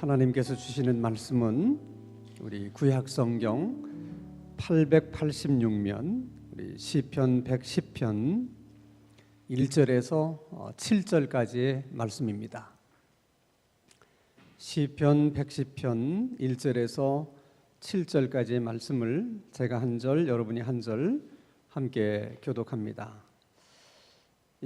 하나님께서 주시는 말씀은 우리 구약성경 886면 우리 시편 110편 1절에서 7절까지의 말씀입니다. 시편 110편 1절에서 7절까지의 말씀을 제가 한 절, 여러분이 한 절 함께 교독합니다.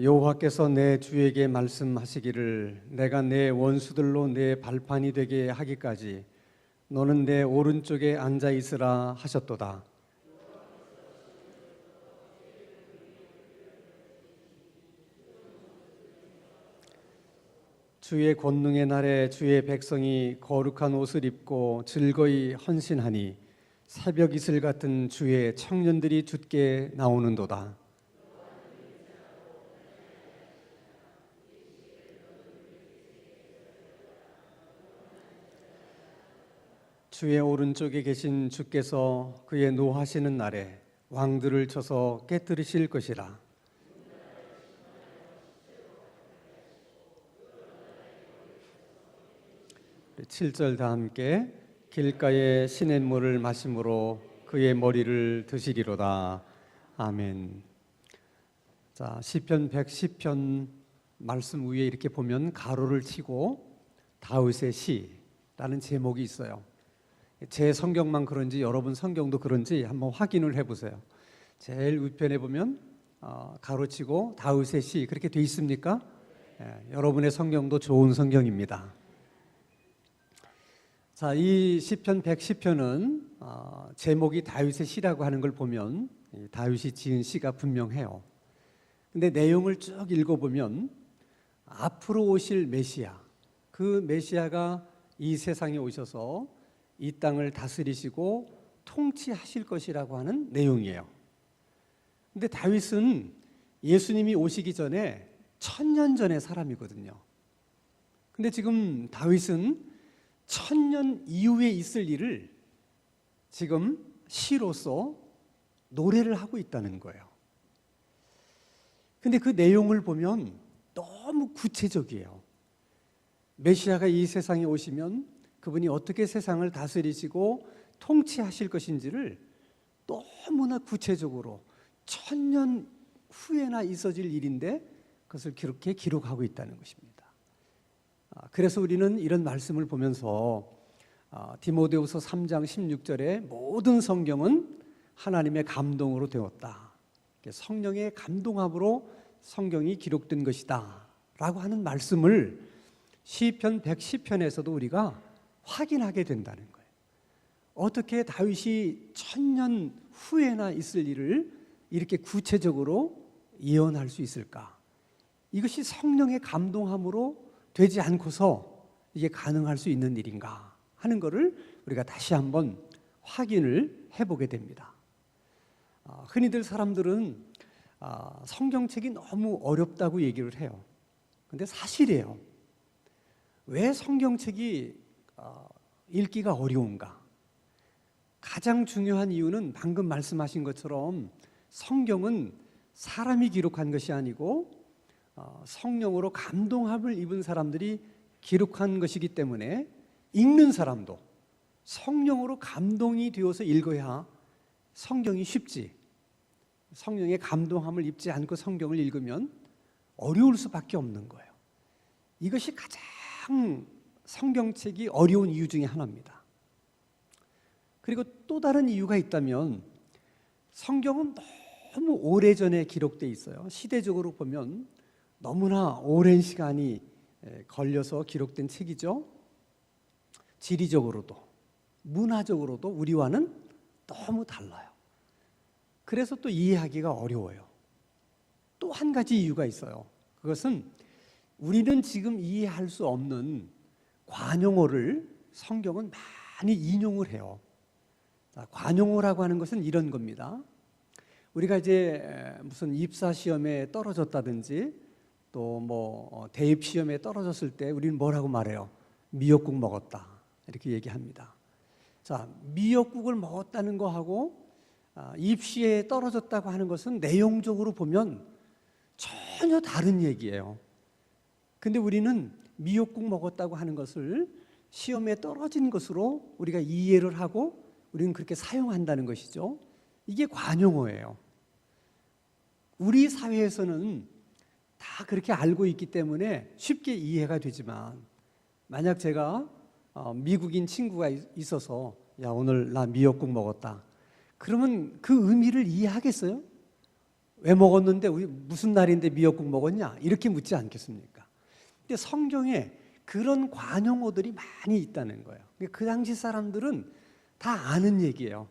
여호와께서 내 주에게 말씀하시기를 내가 내 원수들로 내 발판이 되게 하기까지 너는 내 오른쪽에 앉아 있으라 하셨도다. 주의 권능의 날에 주의 백성이 거룩한 옷을 입고 즐거이 헌신하니 새벽 이슬 같은 주의 청년들이 주께 나오는도다. 주의 오른쪽에 계신 주께서 그의 노하시는 날에 왕들을 쳐서 깨뜨리실 것이라. 우리 7절 다 함께 길가에 시냇물을 마심으로 그의 머리를 드시리로다. 아멘. 자, 시편 110편 말씀 위에 이렇게 보면 가로를 치고 다윗의 시라는 제목이 있어요. 제 성경만 그런지 여러분 성경도 그런지 한번 확인을 해보세요. 제일 우편에 보면 가로치고 다윗의 시 그렇게 돼 있습니까? 여러분의 성경도 좋은 성경입니다. 자, 이 시편 110편은 제목이 다윗의 시라고 하는 걸 보면 다윗이 지은 시가 분명해요. 근데 내용을 쭉 읽어보면 앞으로 오실 메시아, 그 메시아가 이 세상에 오셔서 이 땅을 다스리시고 통치하실 것이라고 하는 내용이에요. 근데 다윗은 예수님이 오시기 전에 1000년 전의 사람이거든요. 근데 지금 다윗은 1000년 이후에 있을 일을 지금 시로서 노래를 하고 있다는 거예요. 근데 그 내용을 보면 너무 구체적이에요. 메시아가 이 세상에 오시면 그분이 어떻게 세상을 다스리시고 통치하실 것인지를 너무나 구체적으로 1000년 후에나 있어질 일인데 그것을 그렇게 기록하고 있다는 것입니다. 그래서 우리는 이런 말씀을 보면서 디모데후서 3장 16절에 모든 성경은 하나님의 감동으로 되었다. 성령의 감동함으로 성경이 기록된 것이다 라고 하는 말씀을 시편 110편에서도 우리가 확인하게 된다는 거예요. 어떻게 다윗이 1000년 후에나 있을 일을 이렇게 구체적으로 예언할 수 있을까? 이것이 성령의 감동함으로 되지 않고서 이게 가능할 수 있는 일인가 하는 것을 우리가 다시 한번 확인을 해보게 됩니다. 흔히들 사람들은 성경책이 너무 어렵다고 얘기를 해요. 근데 사실이에요. 왜 성경책이 읽기가 어려운가? 가장 중요한 이유는 방금 말씀하신 것처럼 성경은 사람이 기록한 것이 아니고 성령으로 감동함을 입은 사람들이 기록한 것이기 때문에 읽는 사람도 성령으로 감동이 되어서 읽어야 성경이 쉽지, 성령의 감동함을 입지 않고 성경을 읽으면 어려울 수밖에 없는 거예요. 이것이 가장 성경책이 어려운 이유 중에 하나입니다. 그리고 또 다른 이유가 있다면 성경은 너무 오래전에 기록되어 있어요. 시대적으로 보면 너무나 오랜 시간이 걸려서 기록된 책이죠. 지리적으로도 문화적으로도 우리와는 너무 달라요. 그래서 또 이해하기가 어려워요. 또 한 가지 이유가 있어요. 그것은 우리는 지금 이해할 수 없는 관용어를 성경은 많이 인용을 해요. 자, 관용어라고 하는 것은 이런 겁니다. 우리가 이제 무슨 입사 시험에 떨어졌다든지 또 뭐 대입 시험에 떨어졌을 때 우리는 뭐라고 말해요? 미역국 먹었다 이렇게 얘기합니다. 자, 미역국을 먹었다는 거하고 입시에 떨어졌다고 하는 것은 내용적으로 보면 전혀 다른 얘기예요. 근데 우리는 미역국 먹었다고 하는 것을 시험에 떨어진 것으로 우리가 이해를 하고 우리는 그렇게 사용한다는 것이죠. 이게 관용어예요. 우리 사회에서는 다 그렇게 알고 있기 때문에 쉽게 이해가 되지만, 만약 제가 미국인 친구가 있어서 야, 오늘 나 미역국 먹었다, 그러면 그 의미를 이해하겠어요? 왜 먹었는데, 우리 무슨 날인데 미역국 먹었냐? 이렇게 묻지 않겠습니까? 근데 성경에 그런 관용어들이 많이 있다는 거예요. 그 당시 사람들은 다 아는 얘기예요.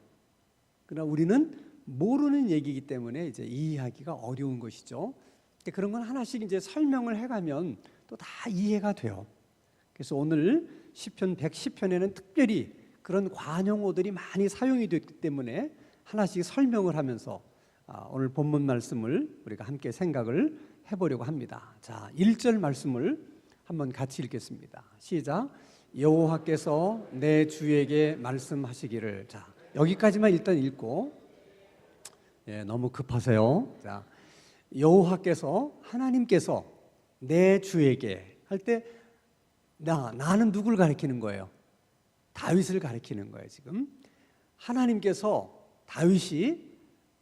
그러나 우리는 모르는 얘기이기 때문에 이제 이해하기가 어려운 것이죠. 그런 건 하나씩 이제 설명을 해가면 또 다 이해가 돼요. 그래서 오늘 시편 110편에는 특별히 그런 관용어들이 많이 사용이 됐기 때문에 하나씩 설명을 하면서 오늘 본문 말씀을 우리가 함께 생각을 해보려고 합니다. 자, 1절 말씀을 한번 같이 읽겠습니다. 시작. 여호와께서 내 주에게 말씀하시기를. 자, 여기까지만 일단 읽고, 너무 급하세요. 자, 여호와께서, 하나님께서 내 주에게 할 때 나는 누굴 가리키는 거예요? 다윗을 가리키는 거예요. 지금 하나님께서, 다윗이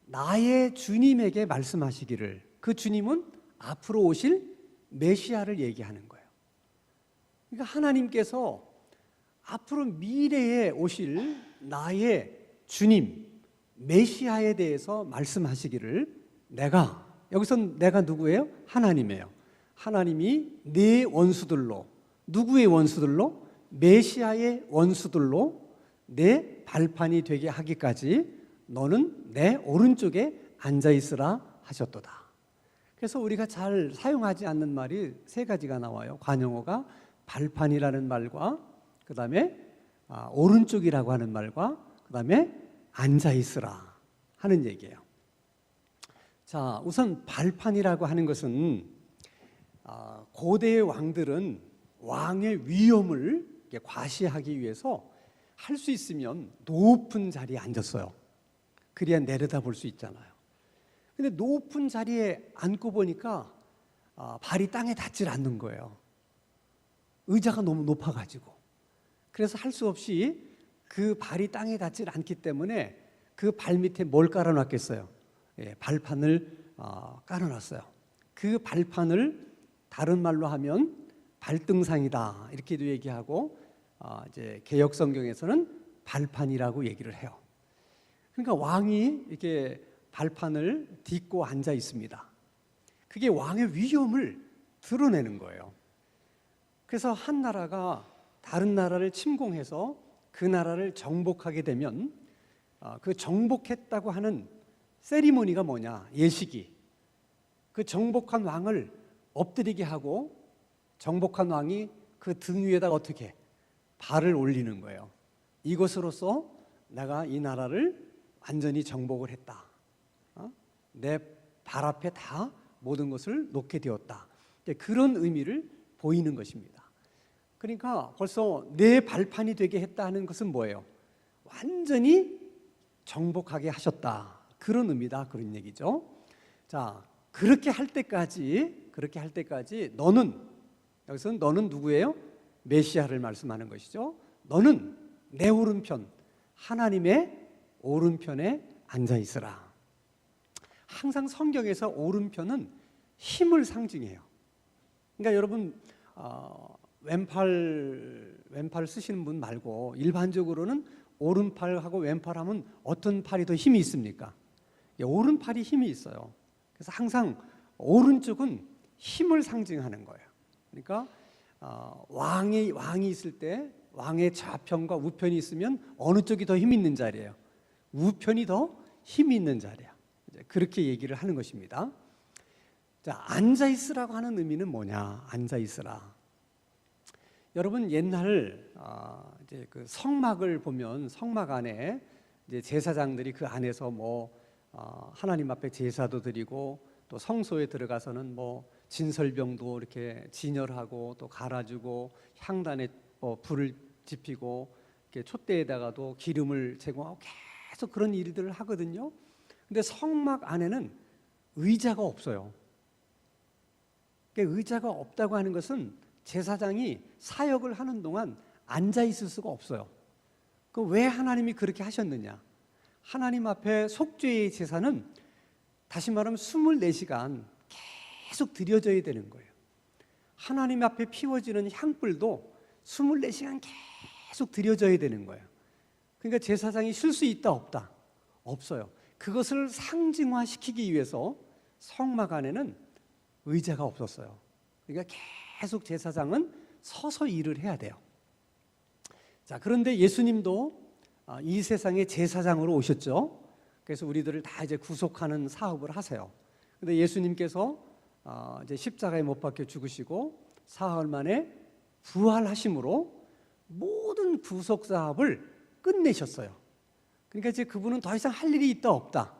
나의 주님에게 말씀하시기를. 그 주님은 앞으로 오실 메시아를 얘기하는 거예요. 그러니까 하나님께서 앞으로 미래에 오실 나의 주님 메시아에 대해서 말씀하시기를, 여기서 내가 누구예요? 하나님이에요. 하나님이 네 원수들로, 누구의 원수들로? 메시아의 원수들로 내 발판이 되게 하기까지 너는 내 오른쪽에 앉아있으라 하셨도다. 그래서 우리가 잘 사용하지 않는 말이 세 가지가 나와요. 관용어가 발판이라는 말과, 그 다음에 오른쪽이라고 하는 말과, 그 다음에 앉아있으라 하는 얘기예요. 자, 우선 발판이라고 하는 것은 고대의 왕들은 왕의 위엄을 과시하기 위해서 할 수 있으면 높은 자리에 앉았어요. 그래야 내려다볼 수 있잖아요. 근데 높은 자리에 앉고 보니까 발이 땅에 닿질 않는 거예요. 의자가 너무 높아가지고. 그래서 할 수 없이 그 발이 땅에 닿질 않기 때문에 그 발 밑에 뭘 깔아놨겠어요? 발판을 깔아놨어요. 그 발판을 다른 말로 하면 발등상이다 이렇게도 얘기하고, 이제 개역 성경에서는 발판이라고 얘기를 해요. 그러니까 왕이 이렇게 발판을 딛고 앉아 있습니다. 그게 왕의 위엄을 드러내는 거예요. 그래서 한 나라가 다른 나라를 침공해서 그 나라를 정복하게 되면 그 정복했다고 하는 세리머니가 뭐냐? 예식이. 그 정복한 왕을 엎드리게 하고 정복한 왕이 그 등 위에다가 어떻게 발을 올리는 거예요. 이것으로써 내가 이 나라를 완전히 정복을 했다. 내 발 앞에 다 모든 것을 놓게 되었다. 그런 의미를 보이는 것입니다. 그러니까 벌써 내 발판이 되게 했다는 것은 뭐예요? 완전히 정복하게 하셨다. 그런 의미다. 그런 얘기죠. 자, 그렇게 할 때까지 너는, 여기서는 너는 누구예요? 메시아를 말씀하는 것이죠. 너는 내 오른편, 하나님의 오른편에 앉아 있으라. 항상 성경에서 오른편은 힘을 상징해요. 그러니까 여러분 왼팔 쓰시는 분 말고 일반적으로는 오른팔하고 왼팔하면 어떤 팔이 더 힘이 있습니까? 오른팔이 힘이 있어요. 그래서 항상 오른쪽은 힘을 상징하는 거예요. 그러니까 왕이 있을 때 왕의 좌편과 우편이 있으면 어느 쪽이 더 힘이 있는 자리예요? 우편이 더 힘이 있는 자리야. 그렇게 얘기를 하는 것입니다. 자, 앉아 있으라고 하는 의미는 뭐냐? 앉아 있으라. 여러분 옛날 이제 그 성막을 보면 성막 안에 이제 제사장들이 그 안에서 하나님 앞에 제사도 드리고 또 성소에 들어가서는 진설병도 이렇게 진열하고 또 갈아주고 향단에 불을 지피고 이렇게 촛대에다가도 기름을 제공하고 계속 그런 일들을 하거든요. 근데 성막 안에는 의자가 없어요. 의자가 없다고 하는 것은 제사장이 사역을 하는 동안 앉아 있을 수가 없어요. 그 왜 하나님이 그렇게 하셨느냐? 하나님 앞에 속죄의 제사는 다시 말하면 24시간 계속 드려져야 되는 거예요. 하나님 앞에 피워지는 향불도 24시간 계속 드려져야 되는 거예요. 그러니까 제사장이 쉴 수 있다 없다? 없어요. 그것을 상징화시키기 위해서 성막 안에는 의자가 없었어요. 그러니까 계속 제사장은 서서 일을 해야 돼요. 자, 그런데 예수님도 이 세상의 제사장으로 오셨죠. 그래서 우리들을 다 이제 구속하는 사업을 하세요. 근데 예수님께서 이제 십자가에 못 박혀 죽으시고 사흘 만에 부활하심으로 모든 구속 사업을 끝내셨어요. 그러니까 이제 그분은 더 이상 할 일이 있다 없다?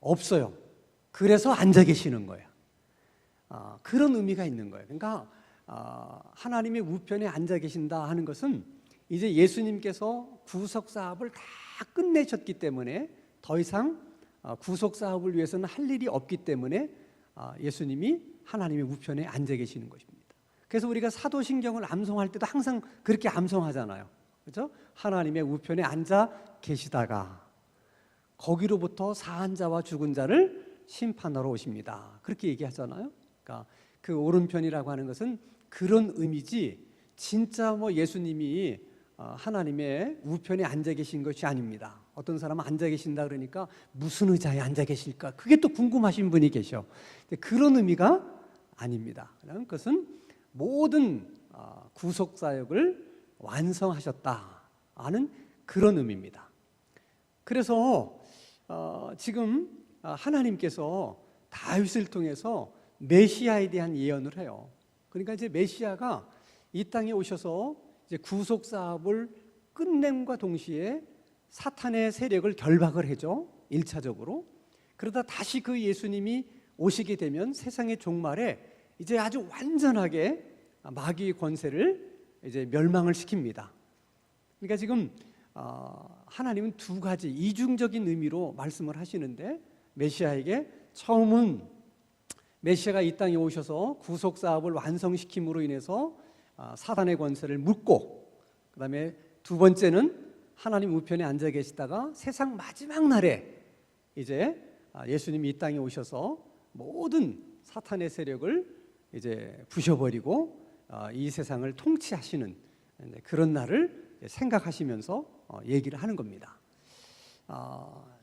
없어요. 그래서 앉아 계시는 거예요. 그런 의미가 있는 거예요. 그러니까 하나님의 우편에 앉아 계신다 하는 것은 이제 예수님께서 구속 사업을 다 끝내셨기 때문에 더 이상 구속 사업을 위해서는 할 일이 없기 때문에 예수님이 하나님의 우편에 앉아 계시는 것입니다. 그래서 우리가 사도신경을 암송할 때도 항상 그렇게 암송하잖아요. 그렇죠? 하나님의 우편에 앉아 계시다가 거기로부터 사한 자와 죽은 자를 심판하러 오십니다. 그렇게 얘기하잖아요. 그러니까 그 오른편이라고 하는 것은 그런 의미지 진짜 뭐 예수님이 하나님의 우편에 앉아 계신 것이 아닙니다. 어떤 사람은 앉아 계신다 그러니까 무슨 의자에 앉아 계실까? 그게 또 궁금하신 분이 계셔. 그런 의미가 아닙니다. 그것은 모든 구속 사역을 완성하셨다 하는 그런 의미입니다. 그래서 지금 하나님께서 다윗을 통해서 메시아에 대한 예언을 해요. 그러니까 이제 메시아가 이 땅에 오셔서 이제 구속 사업을 끝냄과 동시에 사탄의 세력을 결박을 해죠. 1차적으로. 그러다 다시 그 예수님이 오시게 되면 세상의 종말에 이제 아주 완전하게 마귀의 권세를 이제 멸망을 시킵니다. 그러니까 지금 하나님은 두 가지 이중적인 의미로 말씀을 하시는데 메시아에게 처음은 메시아가 이 땅에 오셔서 구속 사업을 완성시킴으로 인해서 사단의 권세를 묶고, 그 다음에 두 번째는 하나님 우편에 앉아 계시다가 세상 마지막 날에 이제 예수님이 이 땅에 오셔서 모든 사탄의 세력을 이제 부셔버리고 이 세상을 통치하시는 그런 날을 생각하시면서 얘기를 하는 겁니다.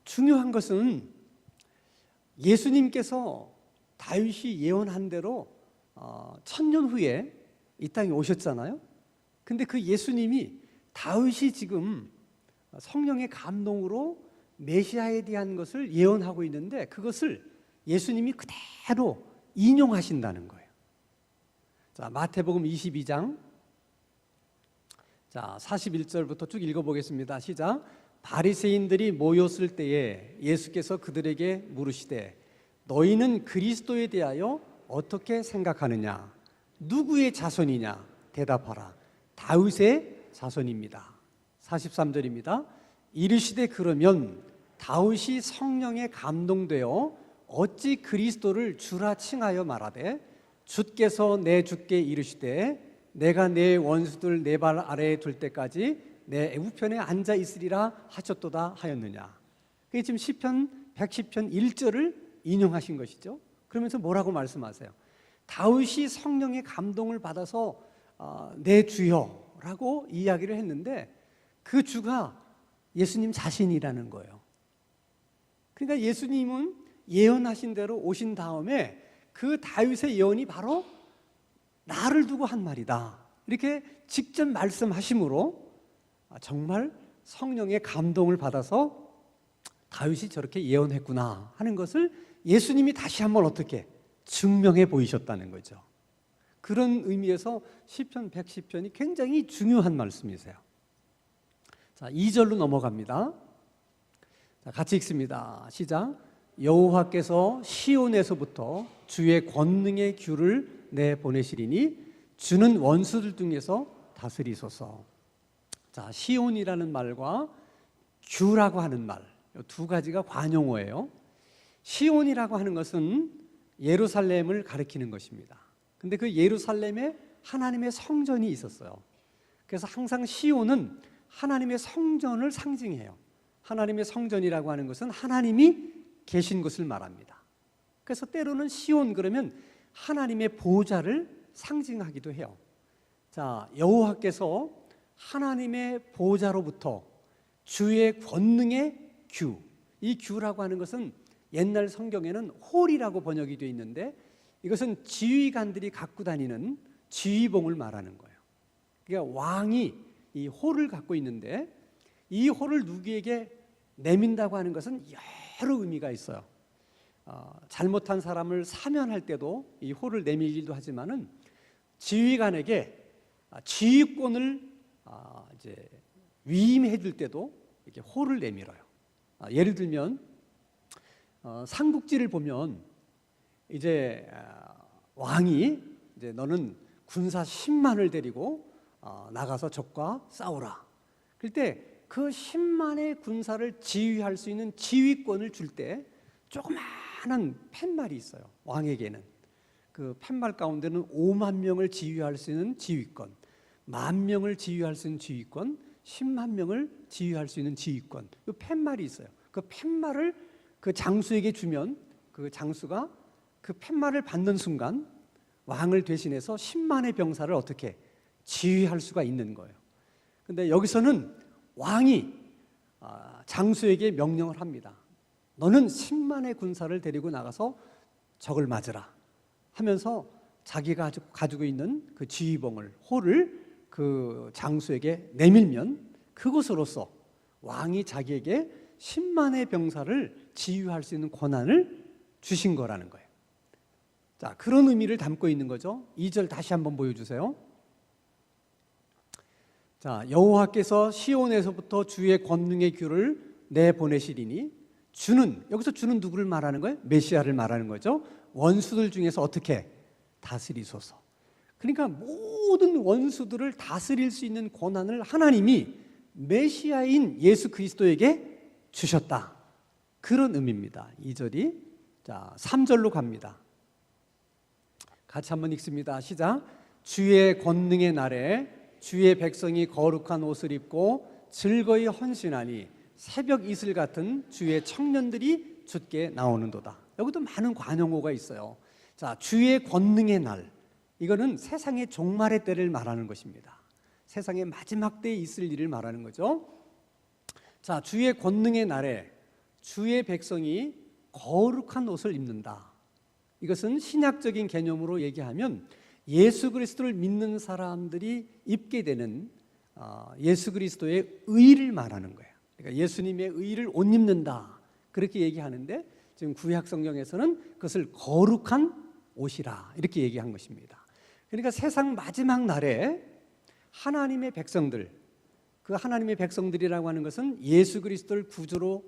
중요한 것은 예수님께서 다윗이 예언한 대로 1000년 후에 이 땅에 오셨잖아요. 근데 그 예수님이 다윗이 지금 성령의 감동으로 메시아에 대한 것을 예언하고 있는데 그것을 예수님이 그대로 인용하신다는 거예요. 자, 마태복음 22장 41절부터 쭉 읽어보겠습니다. 시작. 바리새인들이 모였을 때에 예수께서 그들에게 물으시되 너희는 그리스도에 대하여 어떻게 생각하느냐? 누구의 자손이냐? 대답하라. 다윗의 자손입니다. 43절입니다. 이르시되 그러면 다윗이 성령에 감동되어 어찌 그리스도를 주라 칭하여 말하되 주께서 내 주께 이르시되 내가 내 원수들 내 발 아래에 둘 때까지 내 우편에 앉아 있으리라 하셨도다 하였느냐. 그게 지금 시편 110편 1절을 인용하신 것이죠. 그러면서 뭐라고 말씀하세요? 다윗이 성령의 감동을 받아서 내 주여라고 이야기를 했는데 그 주가 예수님 자신이라는 거예요. 그러니까 예수님은 예언하신 대로 오신 다음에 그 다윗의 예언이 바로 나를 두고 한 말이다. 이렇게 직접 말씀하심으로 정말 성령의 감동을 받아서 다윗이 저렇게 예언했구나 하는 것을 예수님이 다시 한번 어떻게 증명해 보이셨다는 거죠. 그런 의미에서 시편 110편이 굉장히 중요한 말씀이세요. 자, 2절로 넘어갑니다. 자, 같이 읽습니다. 시작. 여호와께서 시온에서부터 주의 권능의 규를 내보내시리니 주는 원수들 중에서 다스리소서. 자, 시온이라는 말과 규라고 하는 말, 두 가지가 관용어예요. 시온이라고 하는 것은 예루살렘을 가리키는 것입니다. 근데 그 예루살렘에 하나님의 성전이 있었어요. 그래서 항상 시온은 하나님의 성전을 상징해요. 하나님의 성전이라고 하는 것은 하나님이 계신 것을 말합니다. 그래서 때로는 시온 그러면 하나님의 보좌를 상징하기도 해요. 자, 여호와께서 하나님의 보좌로부터 주의 권능의 규, 이 규라고 하는 것은 옛날 성경에는 홀이라고 번역이 되어 있는데 이것은 지휘관들이 갖고 다니는 지휘봉을 말하는 거예요. 그러니까 왕이 이 홀을 갖고 있는데 이 홀을 누구에게 내민다고 하는 것은 여러 의미가 있어요. 잘못한 사람을 사면할 때도 이 홀을 내밀기도 하지만은 지휘관에게 지휘권을 이제 위임해 줄 때도 이렇게 홀을 내밀어요. 예를 들면 삼국지를 보면 이제 왕이 이제 너는 군사 10만을 데리고 나가서 적과 싸우라. 그럴 때 그 10만의 군사를 지휘할 수 있는 지휘권을 줄 때 조그마한 팻말이 있어요. 왕에게는 그 팻말 가운데는 5만 명을 지휘할 수 있는 지휘권, 10,000명을 지휘할 수 있는 지휘권, 10만 명을 지휘할 수 있는 지휘권. 그 팻말이 있어요. 그 팻말을 그 장수에게 주면 그 장수가 그 팻말을 받는 순간 왕을 대신해서 10만의 병사를 어떻게 지휘할 수가 있는 거예요. 근데 여기서는 왕이 장수에게 명령을 합니다. 너는 10만의 군사를 데리고 나가서 적을 맞으라 하면서 자기가 가지고 있는 그 지휘봉을, 홀을 그 장수에게 내밀면 그것으로서 왕이 자기에게 10만의 병사를 지휘할 수 있는 권한을 주신 거라는 거예요. 자, 그런 의미를 담고 있는 거죠. 2절 다시 한번 보여주세요. 자, 여호와께서 시온에서부터 주의 권능의 규를 내보내시리니 주는, 여기서 주는 누구를 말하는 거예요? 메시아를 말하는 거죠. 원수들 중에서 어떻게 다스리소서. 그러니까 모든 원수들을 다스릴 수 있는 권한을 하나님이 메시아인 예수 그리스도에게 주셨다. 그런 의미입니다. 2절이. 자, 3절로 갑니다. 같이 한번 읽습니다. 시작. 주의 권능의 날에 주의 백성이 거룩한 옷을 입고 즐거이 헌신하니 새벽 이슬 같은 주의 청년들이 주께 나오는도다. 여기도 많은 관용어가 있어요. 자, 주의 권능의 날, 이거는 세상의 종말의 때를 말하는 것입니다. 세상의 마지막 때에 있을 일을 말하는 거죠. 자, 주의 권능의 날에 주의 백성이 거룩한 옷을 입는다. 이것은 신약적인 개념으로 얘기하면 예수 그리스도를 믿는 사람들이 입게 되는 예수 그리스도의 의를 말하는 거예요. 그러니까 예수님의 의를 옷 입는다, 그렇게 얘기하는데 지금 구약 성경에서는 그것을 거룩한 옷이라 이렇게 얘기한 것입니다. 그러니까 세상 마지막 날에 하나님의 백성들, 그 하나님의 백성들이라고 하는 것은 예수 그리스도를 구주로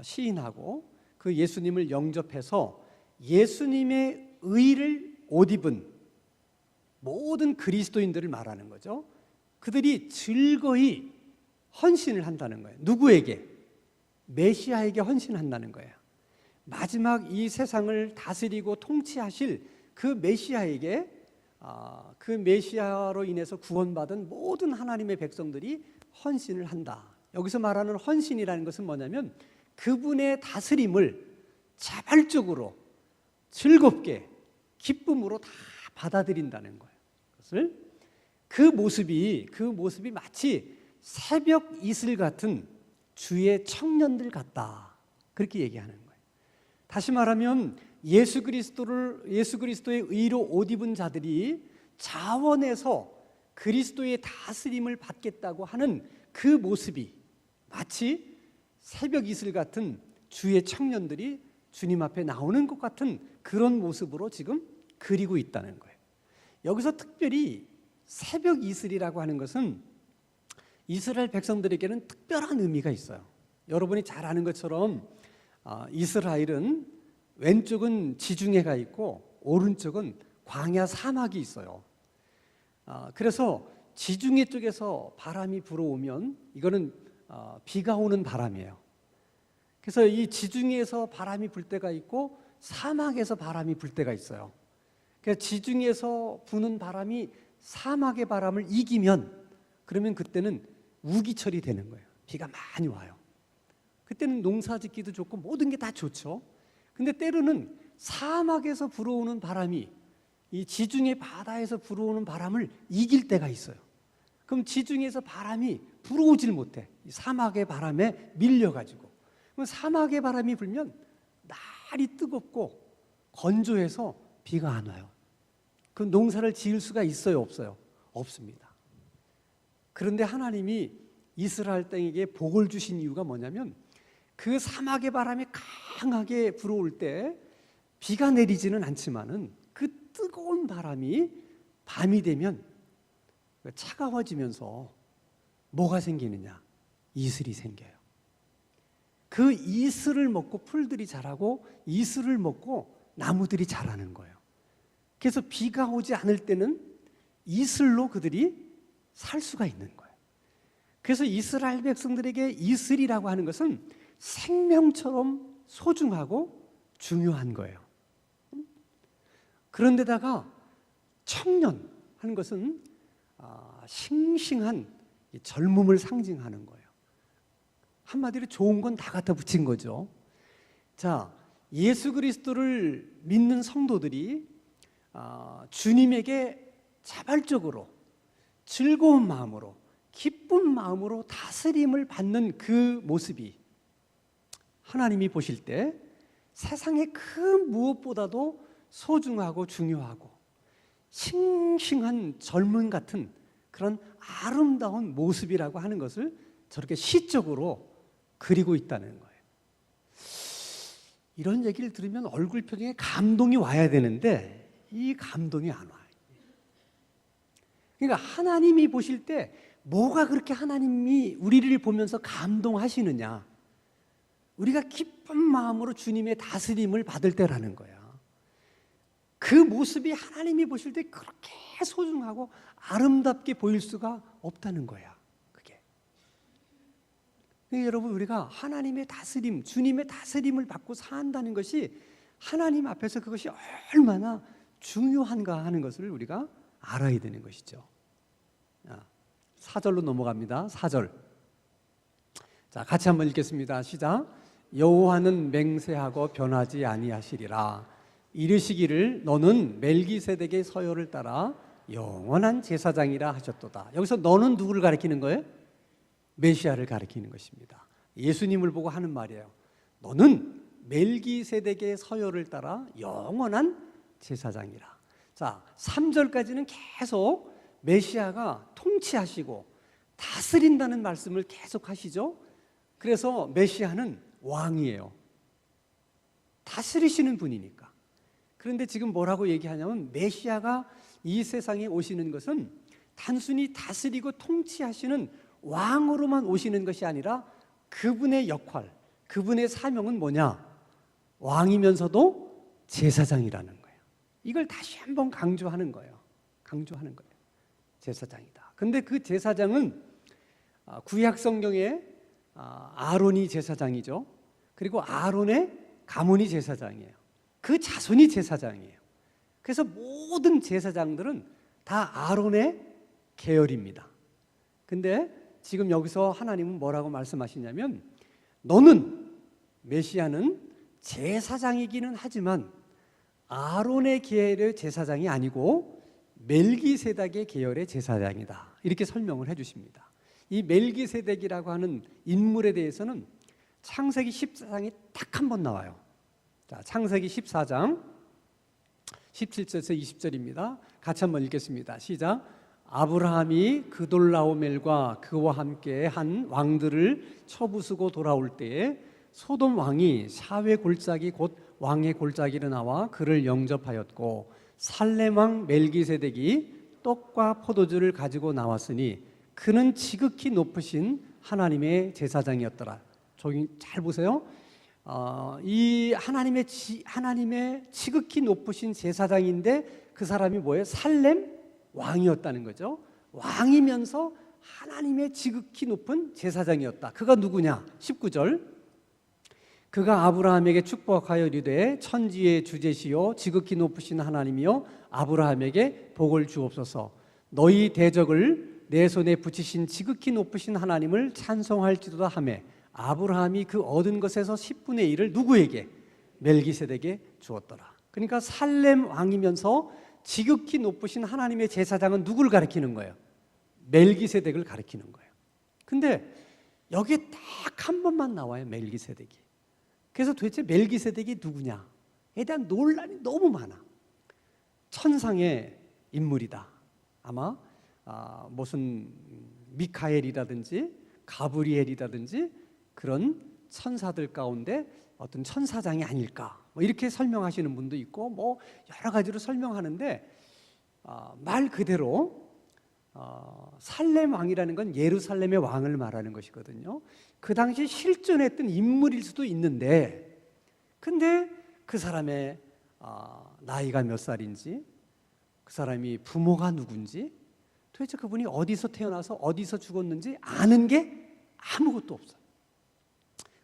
시인하고 그 예수님을 영접해서 예수님의 의를 옷 입은 모든 그리스도인들을 말하는 거죠. 그들이 즐거이 헌신을 한다는 거예요. 누구에게? 메시아에게 헌신한다는 거예요. 마지막 이 세상을 다스리고 통치하실 그 메시아에게, 그 메시아로 인해서 구원받은 모든 하나님의 백성들이 헌신을 한다. 여기서 말하는 헌신이라는 것은 뭐냐면 그분의 다스림을 자발적으로 즐겁게 기쁨으로 다 받아들인다는 거예요. 그것을 그 모습이 마치 새벽 이슬 같은 주의 청년들 같다, 그렇게 얘기하는 거예요. 다시 말하면 예수 그리스도의 의로 옷 입은 자들이 자원해서 그리스도의 다스림을 받겠다고 하는 그 모습이 마치 새벽 이슬 같은 주의 청년들이 주님 앞에 나오는 것 같은 그런 모습으로 지금 그리고 있다는 거예요. 여기서 특별히 새벽 이슬이라고 하는 것은 이스라엘 백성들에게는 특별한 의미가 있어요. 여러분이 잘 아는 것처럼 이스라엘은 왼쪽은 지중해가 있고 오른쪽은 광야 사막이 있어요. 그래서 지중해 쪽에서 바람이 불어오면 이거는 비가 오는 바람이에요. 그래서 이 지중해에서 바람이 불 때가 있고 사막에서 바람이 불 때가 있어요. 그래서 지중해에서 부는 바람이 사막의 바람을 이기면 그러면 그때는 우기철이 되는 거예요. 비가 많이 와요. 그때는 농사 짓기도 좋고 모든 게 다 좋죠. 근데 때로는 사막에서 불어오는 바람이 이 지중해 바다에서 불어오는 바람을 이길 때가 있어요. 그럼 지중해에서 바람이 불어오질 못해. 이 사막의 바람에 밀려가지고. 그럼 사막의 바람이 불면 날이 뜨겁고 건조해서 비가 안 와요. 그럼 농사를 지을 수가 있어요, 없어요? 없습니다. 그런데 하나님이 이스라엘 땅에게 복을 주신 이유가 뭐냐면 그 사막의 바람이 강하게 불어올 때 비가 내리지는 않지만은 그 뜨거운 바람이 밤이 되면 차가워지면서 뭐가 생기느냐? 이슬이 생겨요. 그 이슬을 먹고 풀들이 자라고 이슬을 먹고 나무들이 자라는 거예요. 그래서 비가 오지 않을 때는 이슬로 그들이 살 수가 있는 거예요. 그래서 이스라엘 백성들에게 이슬이라고 하는 것은 생명처럼 소중하고 중요한 거예요. 그런데다가 청년 하는 것은 싱싱한 젊음을 상징하는 거예요. 한마디로 좋은 건 다 갖다 붙인 거죠. 자, 예수 그리스도를 믿는 성도들이 주님에게 자발적으로 즐거운 마음으로 기쁜 마음으로 다스림을 받는 그 모습이 하나님이 보실 때 세상의 그 무엇보다도 소중하고 중요하고 싱싱한 젊은 같은 그런 아름다운 모습이라고 하는 것을 저렇게 시적으로 그리고 있다는 거예요. 이런 얘기를 들으면 얼굴 표정에 감동이 와야 되는데 이 감동이 안 와요. 그러니까 하나님이 보실 때 뭐가 그렇게 하나님이 우리를 보면서 감동하시느냐? 우리가 기쁜 마음으로 주님의 다스림을 받을 때라는 거야. 그 모습이 하나님이 보실 때 그렇게 소중하고 아름답게 보일 수가 없다는 거야. 그게. 그러니까 여러분 우리가 하나님의 다스림, 주님의 다스림을 받고 산다는 것이 하나님 앞에서 그것이 얼마나 중요한가 하는 것을 우리가 알아야 되는 것이죠. 4절로 넘어갑니다. 4절. 자, 같이 한번 읽겠습니다. 시작. 여호와는 맹세하고 변하지 아니하시리라. 이르시기를 너는 멜기세덱의 서열을 따라 영원한 제사장이라 하셨도다. 여기서 너는 누구를 가리키는 거예요? 메시아를 가리키는 것입니다. 예수님을 보고 하는 말이에요. 너는 멜기세덱의 서열을 따라 영원한 제사장이라. 자, 3절까지는 계속 메시아가 통치하시고 다스린다는 말씀을 계속 하시죠. 그래서 메시아는 왕이에요. 다스리시는 분이니까. 그런데 지금 뭐라고 얘기하냐면 메시아가 이 세상에 오시는 것은 단순히 다스리고 통치하시는 왕으로만 오시는 것이 아니라 그분의 역할, 그분의 사명은 뭐냐? 왕이면서도 제사장이라는 거예요. 이걸 다시 한번 강조하는 거예요. 강조하는 거예요. 제사장이다. 근데 그 제사장은 구약 성경에 아론이 제사장이죠. 그리고 아론의 가문이 제사장이에요. 그 자손이 제사장이에요. 그래서 모든 제사장들은 다 아론의 계열입니다. 근데 지금 여기서 하나님은 뭐라고 말씀하시냐면 너는 메시아는 제사장이기는 하지만 아론의 계열의 제사장이 아니고 멜기세덱의 계열의 제사장이다. 이렇게 설명을 해 주십니다. 이 멜기세덱이라고 하는 인물에 대해서는 창세기 14장에 딱 한 번 나와요. 자, 창세기 14장 17절에서 20절입니다. 같이 한번 읽겠습니다. 시작. 아브라함이 그돌라오멜과 그와 함께 한 왕들을 쳐부수고 돌아올 때에 소돔 왕이 샤웨 골짜기 곧 왕의 골짜기로 나와 그를 영접하였고 살렘 왕 멜기세덱이 떡과 포도주를 가지고 나왔으니 그는 지극히 높으신 하나님의 제사장이었더라. 저기 잘 보세요. 이 하나님의 지극히 높으신 제사장인데 그 사람이 뭐예요? 살렘 왕이었다는 거죠. 왕이면서 하나님의 지극히 높은 제사장이었다. 그가 누구냐? 19절. 그가 아브라함에게 축복하여 이르되 천지의 주제시요 지극히 높으신 하나님이여 아브라함에게 복을 주옵소서. 너희 대적을 내 손에 붙이신 지극히 높으신 하나님을 찬송할지도다 하매 아브라함이 그 얻은 것에서 10분의 1을 누구에게? 멜기세덱에게 주었더라. 그러니까 살렘 왕이면서 지극히 높으신 하나님의 제사장은 누구를 가리키는 거예요? 멜기세덱을 가리키는 거예요. 근데 여기에 딱 한 번만 나와요, 멜기세덱이. 그래서 도대체 멜기세덱이 누구냐에 대한 논란이 너무 많아. 천상의 인물이다. 아마 무슨 미카엘이라든지 가브리엘이라든지 그런 천사들 가운데 어떤 천사장이 아닐까, 뭐 이렇게 설명하시는 분도 있고, 뭐 여러 가지로 설명하는데 말 그대로 살렘 왕이라는 건 예루살렘의 왕을 말하는 것이거든요. 그 당시 실존했던 인물일 수도 있는데, 근데 그 사람의 나이가 몇 살인지, 그 사람이 부모가 누군지, 도대체 그분이 어디서 태어나서 어디서 죽었는지 아는 게 아무것도 없어요.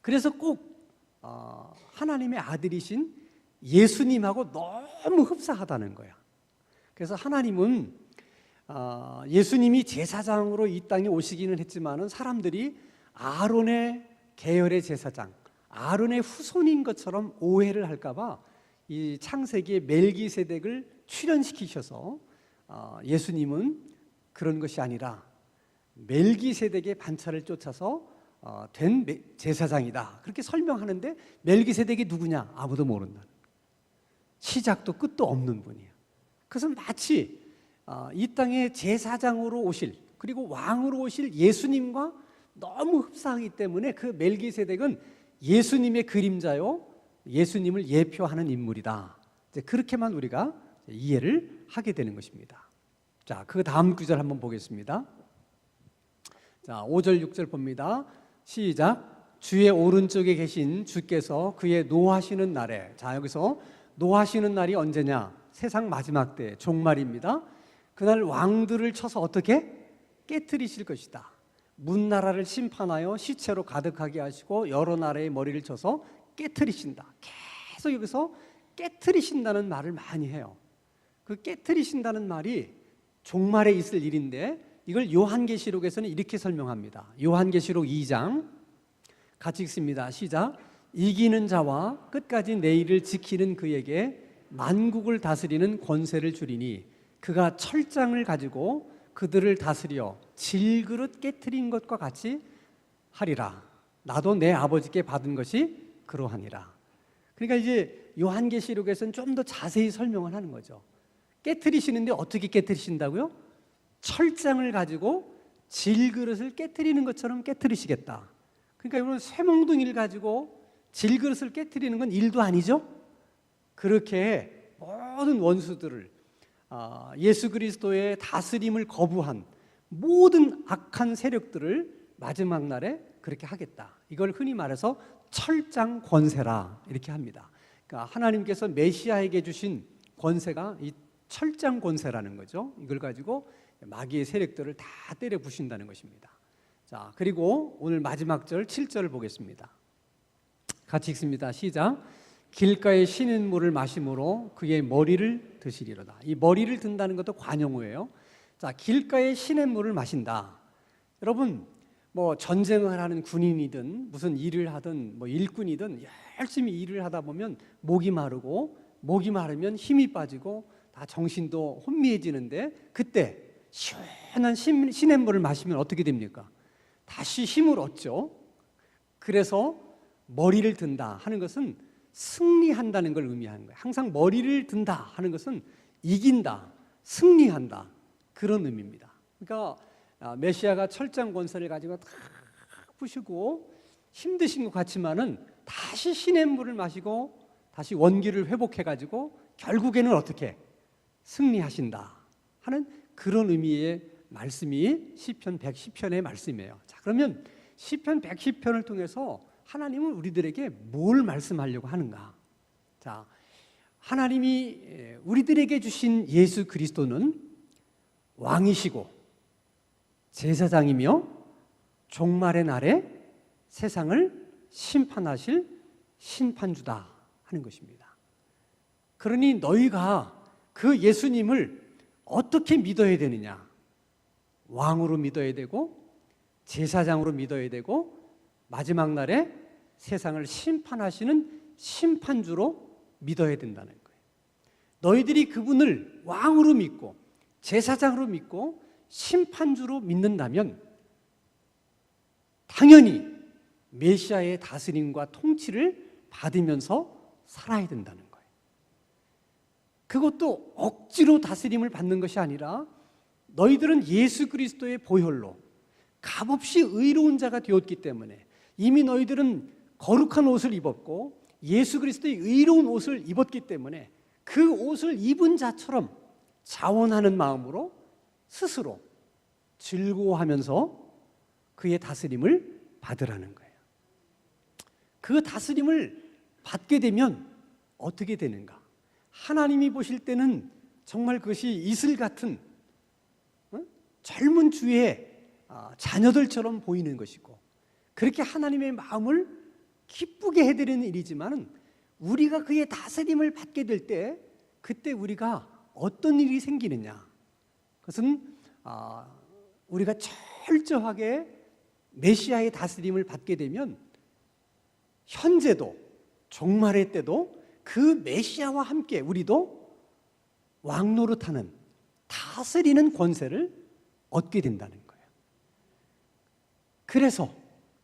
그래서 꼭 하나님의 아들이신 예수님하고 너무 흡사하다는 거야. 그래서 하나님은 예수님이 제사장으로 이 땅에 오시기는 했지만은 사람들이 아론의 계열의 제사장, 아론의 후손인 것처럼 오해를 할까봐 이 창세기의 멜기세덱을 출현시키셔서 예수님은 그런 것이 아니라 멜기세덱의 반차를 쫓아서 된 제사장이다, 그렇게 설명하는데 멜기세덱이 누구냐? 아무도 모른다. 시작도 끝도 없는 분이에요. 그래서 마치 이 땅에 제사장으로 오실, 그리고 왕으로 오실 예수님과 너무 흡사하기 때문에 그 멜기세덱은 예수님의 그림자요, 예수님을 예표하는 인물이다. 이제 그렇게만 우리가 이해를 하게 되는 것입니다. 자, 그 다음 구절 한번 보겠습니다. 자, 5절 6절 봅니다. 시작. 주의 오른쪽에 계신 주께서 그의 노하시는 날에, 자, 여기서 노하시는 날이 언제냐? 세상 마지막 때, 종말입니다. 그날 왕들을 쳐서 어떻게? 깨트리실 것이다. 문나라를 심판하여 시체로 가득하게 하시고 여러 나라의 머리를 쳐서 깨트리신다. 계속 여기서 깨트리신다는 말을 많이 해요. 그 깨트리신다는 말이 종말에 있을 일인데, 이걸 요한계시록에서는 이렇게 설명합니다. 요한계시록 2장 같이 읽습니다. 시작. 이기는 자와 끝까지 내 일을 지키는 그에게 만국을 다스리는 권세를 주리니 그가 철장을 가지고 그들을 다스려 질그릇 깨트린 것과 같이 하리라. 나도 내 아버지께 받은 것이 그러하니라. 그러니까 이제 요한계시록에서는 좀 더 자세히 설명을 하는 거죠. 깨트리시는데 어떻게 깨트리신다고요? 철장을 가지고 질그릇을 깨트리는 것처럼 깨트리시겠다. 그러니까 이건 쇠몽둥이를 가지고 질그릇을 깨트리는 건 일도 아니죠. 그렇게 모든 원수들을, 예수 그리스도의 다스림을 거부한 모든 악한 세력들을 마지막 날에 그렇게 하겠다. 이걸 흔히 말해서 철장 권세라 이렇게 합니다. 그러니까 하나님께서 메시아에게 주신 권세가 이 철장 권세라는 거죠. 이걸 가지고 마귀의 세력들을 다 때려 부신다는 것입니다. 자, 그리고 오늘 마지막 절 7절을 보겠습니다. 같이 읽습니다. 시작. 길가에 쉬는 물을 마심으로 그의 머리를 드시리로다. 이 머리를 든다는 것도 관용어예요. 자, 길가에 쉬는 물을 마신다. 여러분, 뭐 전쟁을 하는 군인이든 무슨 일을 하든 뭐 일꾼이든 열심히 일을 하다 보면 목이 마르고, 목이 마르면 힘이 빠지고 다 정신도 혼미해지는데, 그때 시원한 시냇물을 마시면 어떻게 됩니까? 다시 힘을 얻죠. 그래서 머리를 든다 하는 것은 승리한다는 걸 의미하는 거예요. 항상 머리를 든다 하는 것은 이긴다, 승리한다, 그런 의미입니다. 그러니까 메시아가 철장 권세를 가지고 다 푸시고 힘드신 것 같지만은 다시 시냇물을 마시고 다시 원기를 회복해가지고 결국에는 어떻게 승리하신다 하는 그런 의미의 말씀이 시편 110편의 말씀이에요. 자, 그러면 시편 110편을 통해서 하나님은 우리들에게 뭘 말씀하려고 하는가? 자, 하나님이 우리들에게 주신 예수 그리스도는 왕이시고 제사장이며 종말의 날에 세상을 심판하실 심판주다 하는 것입니다. 그러니 너희가 그 예수님을 어떻게 믿어야 되느냐? 왕으로 믿어야 되고 제사장으로 믿어야 되고 마지막 날에 세상을 심판하시는 심판주로 믿어야 된다는 거예요. 너희들이 그분을 왕으로 믿고 제사장으로 믿고 심판주로 믿는다면 당연히 메시아의 다스림과 통치를 받으면서 살아야 된다는 거예요. 그것도 억지로 다스림을 받는 것이 아니라 너희들은 예수 그리스도의 보혈로 값없이 의로운 자가 되었기 때문에 이미 너희들은 거룩한 옷을 입었고 예수 그리스도의 의로운 옷을 입었기 때문에 그 옷을 입은 자처럼 자원하는 마음으로 스스로 즐거워하면서 그의 다스림을 받으라는 거예요. 그 다스림을 받게 되면 어떻게 되는가? 하나님이 보실 때는 정말 그것이 이슬 같은 젊은 주의 자녀들처럼 보이는 것이고 그렇게 하나님의 마음을 기쁘게 해드리는 일이지만 우리가 그의 다스림을 받게 될 때 그때 우리가 어떤 일이 생기느냐? 그것은 우리가 철저하게 메시아의 다스림을 받게 되면 현재도 종말의 때도 그 메시아와 함께 우리도 왕노릇하는 다스리는 권세를 얻게 된다는 거예요.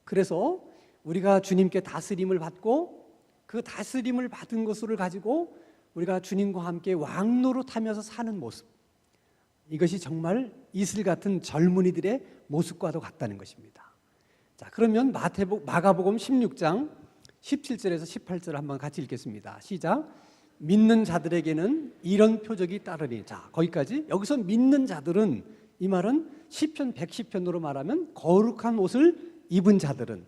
그래서 우리가 주님께 다스림을 받고 그 다스림을 받은 것을 가지고 우리가 주님과 함께 왕노릇하면서 사는 모습, 이것이 정말 이슬 같은 젊은이들의 모습과도 같다는 것입니다. 자, 그러면 마가복음 16장 17절에서 18절 한번 같이 읽겠습니다. 시작. 믿는 자들에게는 이런 표적이 따르니. 자, 거기까지. 여기서 믿는 자들은, 이 말은 시편 110편으로 말하면 거룩한 옷을 입은 자들은,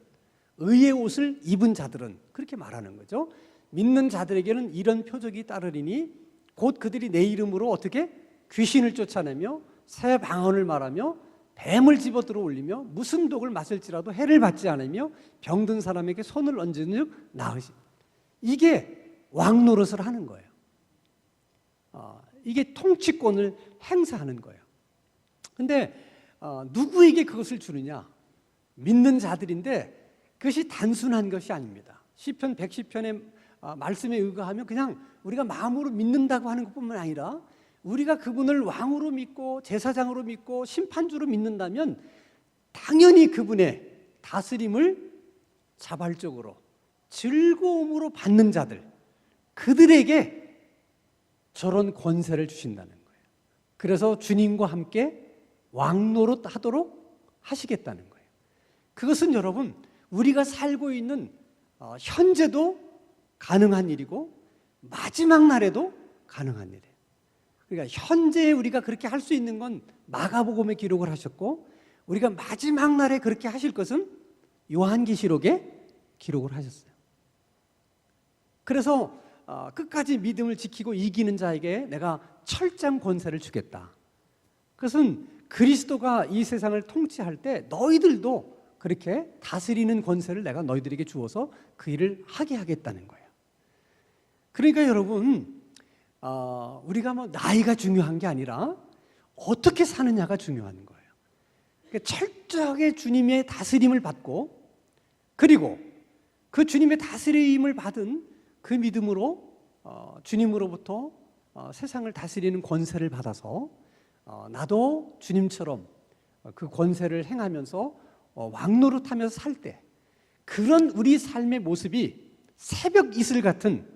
의의 옷을 입은 자들은, 그렇게 말하는 거죠. 믿는 자들에게는 이런 표적이 따르리니 곧 그들이 내 이름으로 어떻게 귀신을 쫓아내며 새 방언을 말하며 뱀을 집어들어 올리며 무슨 독을 마실지라도 해를 받지 않으며 병든 사람에게 손을 얹은 즉 나으시. 이게 왕노릇을 하는 거예요. 이게 통치권을 행사하는 거예요. 근데 누구에게 그것을 주느냐? 믿는 자들인데 그것이 단순한 것이 아닙니다. 시편 110편의 말씀에 의거하면 그냥 우리가 마음으로 믿는다고 하는 것뿐만 아니라 우리가 그분을 왕으로 믿고 제사장으로 믿고 심판주로 믿는다면 당연히 그분의 다스림을 자발적으로 즐거움으로 받는 자들, 그들에게 저런 권세를 주신다는 거예요. 그래서 주님과 함께 왕노릇 하도록 하시겠다는 거예요. 그것은 여러분 우리가 살고 있는 현재도 가능한 일이고 마지막 날에도 가능한 일이에요. 그러니까 현재 우리가 그렇게 할 수 있는 건 마가복음에 기록을 하셨고 우리가 마지막 날에 그렇게 하실 것은 요한계시록에 기록을 하셨어요. 그래서 끝까지 믿음을 지키고 이기는 자에게 내가 철장 권세를 주겠다. 그것은 그리스도가 이 세상을 통치할 때 너희들도 그렇게 다스리는 권세를 내가 너희들에게 주어서 그 일을 하게 하겠다는 거예요. 그러니까 여러분 우리가 뭐 나이가 중요한 게 아니라 어떻게 사느냐가 중요한 거예요. 그러니까 철저하게 주님의 다스림을 받고 그리고 그 주님의 다스림을 받은 그 믿음으로 주님으로부터 세상을 다스리는 권세를 받아서 나도 주님처럼 그 권세를 행하면서 왕노릇하면서 살 때 그런 우리 삶의 모습이 새벽 이슬 같은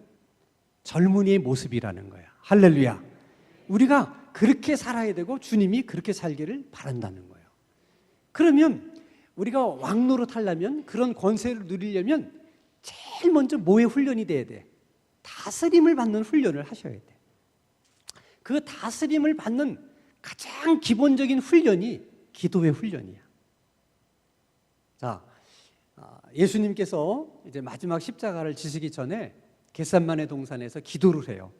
젊은이의 모습이라는 거야. 할렐루야. 우리가 그렇게 살아야 되고 주님이 그렇게 살기를 바란다는 거예요. 그러면 우리가 왕노릇 하려면 그런 권세를 누리려면 제일 먼저 뭐의 훈련이 돼야 돼? 다스림을 받는 훈련을 하셔야 돼. 그 다스림을 받는 가장 기본적인 훈련이 기도의 훈련이야. 자, 예수님께서 이제 마지막 십자가를 지시기 전에 겟셋마네 동산에서 기도를 해요.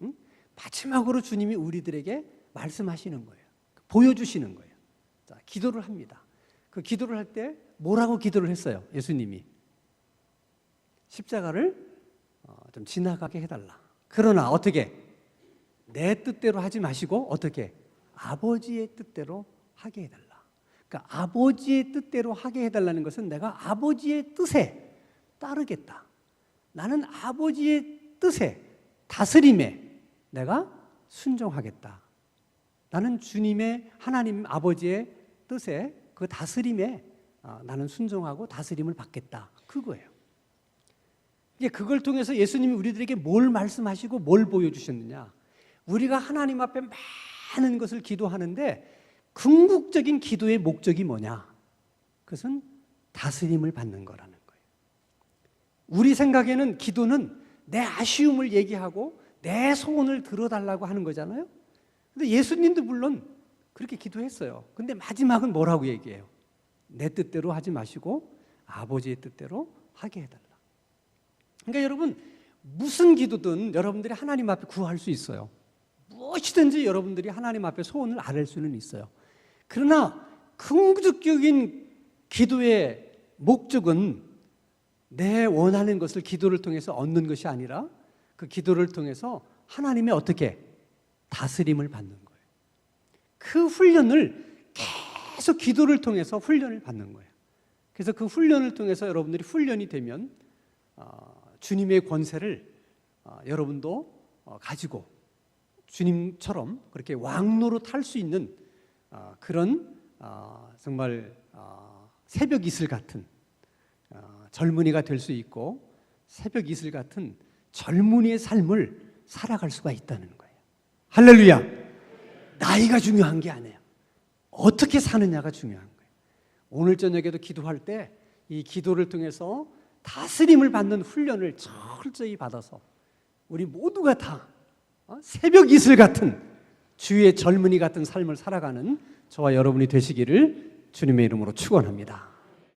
응? 마지막으로 주님이 우리들에게 말씀하시는 거예요. 보여주시는 거예요. 자, 기도를 합니다. 그 기도를 할 때 뭐라고 기도를 했어요? 예수님이 십자가를 좀 지나가게 해달라. 그러나 어떻게? 내 뜻대로 하지 마시고 어떻게? 아버지의 뜻대로 하게 해달라. 그러니까 아버지의 뜻대로 하게 해달라는 것은 내가 아버지의 뜻에 따르겠다. 나는 아버지의 뜻에, 다스림에 내가 순종하겠다. 나는 주님의, 하나님 아버지의 뜻에, 그 다스림에 나는 순종하고 다스림을 받겠다. 그거예요. 이제 그걸 통해서 예수님이 우리들에게 뭘 말씀하시고 뭘 보여주셨느냐. 우리가 하나님 앞에 많은 것을 기도하는데 궁극적인 기도의 목적이 뭐냐? 그것은 다스림을 받는 거라는 거예요. 우리 생각에는 기도는 내 아쉬움을 얘기하고 내 소원을 들어달라고 하는 거잖아요. 근데 예수님도 물론 그렇게 기도했어요. 근데 마지막은 뭐라고 얘기해요? 내 뜻대로 하지 마시고 아버지의 뜻대로 하게 해달라. 그러니까 여러분, 무슨 기도든 여러분들이 하나님 앞에 구할 수 있어요. 무엇이든지 여러분들이 하나님 앞에 소원을 아뢰 수는 있어요. 그러나 궁극적인 기도의 목적은 내 원하는 것을 기도를 통해서 얻는 것이 아니라 그 기도를 통해서 하나님의 어떻게 다스림을 받는 거예요. 그 훈련을 계속 기도를 통해서 훈련을 받는 거예요. 그래서 그 훈련을 통해서 여러분들이 훈련이 되면 주님의 권세를 여러분도 가지고 주님처럼 그렇게 왕노로 탈 수 있는 그런 정말 새벽 이슬 같은 젊은이가 될 수 있고 새벽 이슬 같은 젊은이의 삶을 살아갈 수가 있다는 거예요. 할렐루야. 나이가 중요한 게 아니에요. 어떻게 사느냐가 중요한 거예요. 오늘 저녁에도 기도할 때 이 기도를 통해서 다스림을 받는 훈련을 철저히 받아서 우리 모두가 다 새벽 이슬 같은 주의 젊은이 같은 삶을 살아가는 저와 여러분이 되시기를 주님의 이름으로 축원합니다.